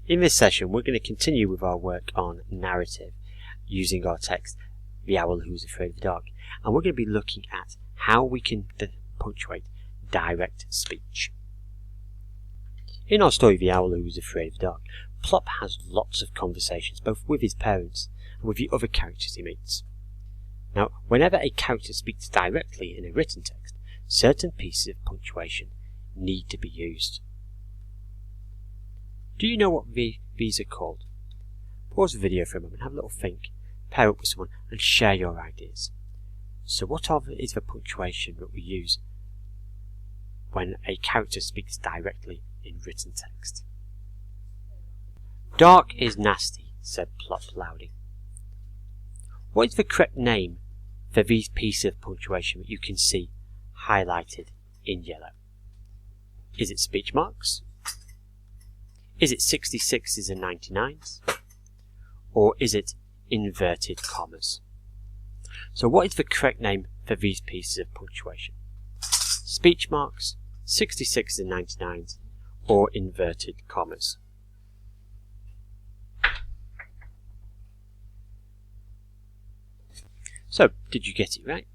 In this session we're going to continue with our work on narrative using our text, The Owl Who Was Afraid of the Dark, and we're going to be looking at how we can punctuate direct speech. In our story The Owl Who Was Afraid of the Dark, Plop has lots of conversations both with his parents and with the other characters he meets. Now, whenever a character speaks directly in a written text, certain pieces of punctuation need to be used. Do you know what these are called? Pause the video for a moment, have a little think, pair up with someone and share your ideas. So what is the punctuation that we use when a character speaks directly in written text? Dark is nasty, said Plop loudly. What is the correct name for these pieces of punctuation that you can see highlighted in yellow? Is it speech marks? Is it 66s and 99s? Or is it inverted commas? So what is the correct name for these pieces of punctuation? Speech marks, 66s and 99s, or inverted commas? So, did you get it right?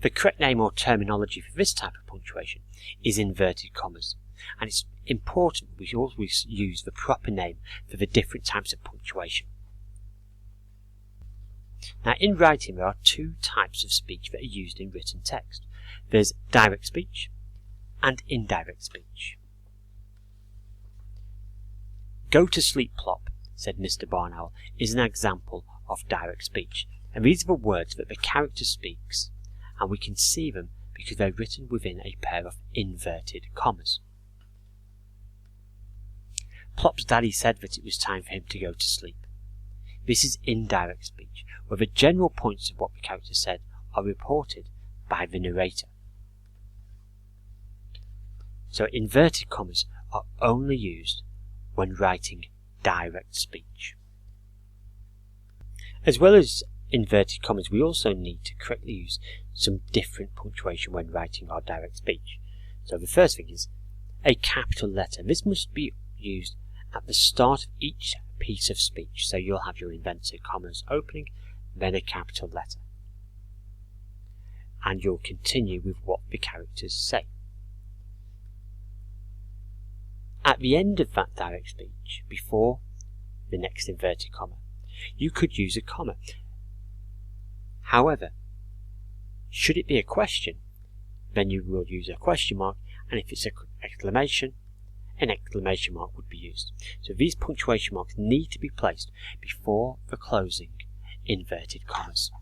The correct name or terminology for this type of punctuation is inverted commas, and it's important we always use the proper name for the different types of punctuation. Now, in writing there are two types of speech that are used in written text. There's direct speech and indirect speech. Go to sleep, Plop, said Mr. Barn Owl, is an example of direct speech. And these are the words that the character speaks, and we can see them because they're written within a pair of inverted commas. Plop's daddy said that it was time for him to go to sleep. This is indirect speech, where the general points of what the character said are reported by the narrator. So inverted commas are only used when writing direct speech. As well as inverted commas, we also need to correctly use some different punctuation when writing our direct speech. So the first thing is a capital letter. This must be used at the start of each piece of speech. So you'll have your inverted commas opening, then a capital letter. And you'll continue with what the characters say. At the end of that direct speech, before the next inverted comma, you could use a comma. However, should it be a question, then you will use a question mark, and if it's an exclamation mark would be used. So these punctuation marks need to be placed before the closing inverted commas.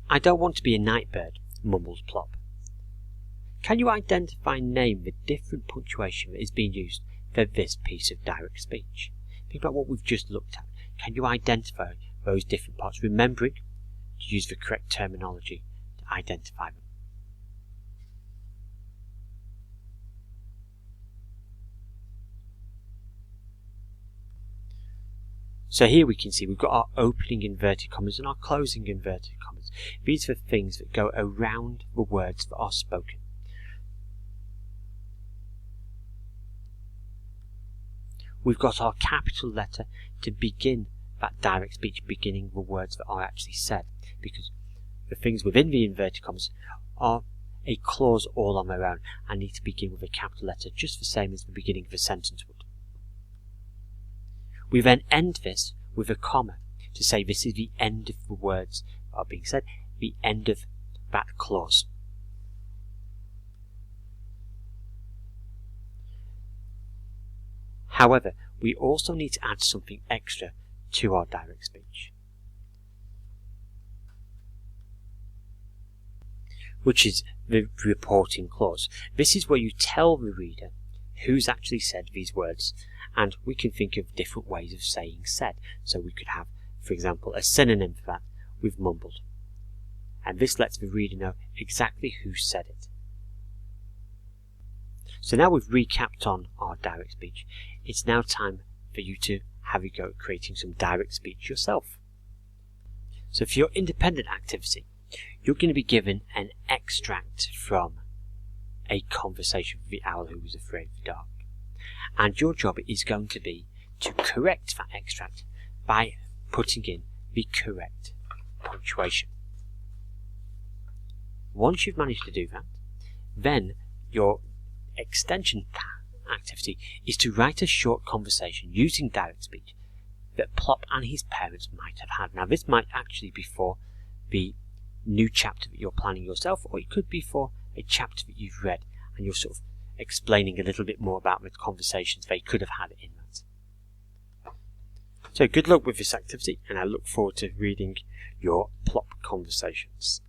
I don't want to be a night bird, mumbled Plop. Can you identify and name the different punctuation that is being used for this piece of direct speech? Think about what we've just looked at. Can you identify those different parts, remembering to use the correct terminology to identify them? So here we can see we've got our opening inverted commas and our closing inverted commas. These are things that go around the words that are spoken. We've got our capital letter to begin that direct speech, beginning the words that are actually said, because the things within the inverted commas are a clause all on their own and need to begin with a capital letter, just the same as the beginning of a sentence would. We then end this with a comma to say this is the end of the words that are being said, the end of that clause. However, we also need to add something extra to our direct speech, which is the reporting clause. This is where you tell the reader who's actually said these words, and we can think of different ways of saying said. So we could have, for example, a synonym for that with mumbled, and this lets the reader know exactly who said it. So now we've recapped on our direct speech, it's now time for you to have a go at creating some direct speech yourself. So for your independent activity, you're going to be given an extract from a conversation with the owl who was afraid of the dark. And your job is going to be to correct that extract by putting in the correct punctuation. Once you've managed to do that, then your extension activity is to write a short conversation using direct speech that Plop and his parents might have had. Now, this might actually be for the new chapter that you're planning yourself, or it could be for a chapter that you've read and you're sort of explaining a little bit more about the conversations they could have had in that. So good luck with this activity, and I look forward to reading your Plop conversations.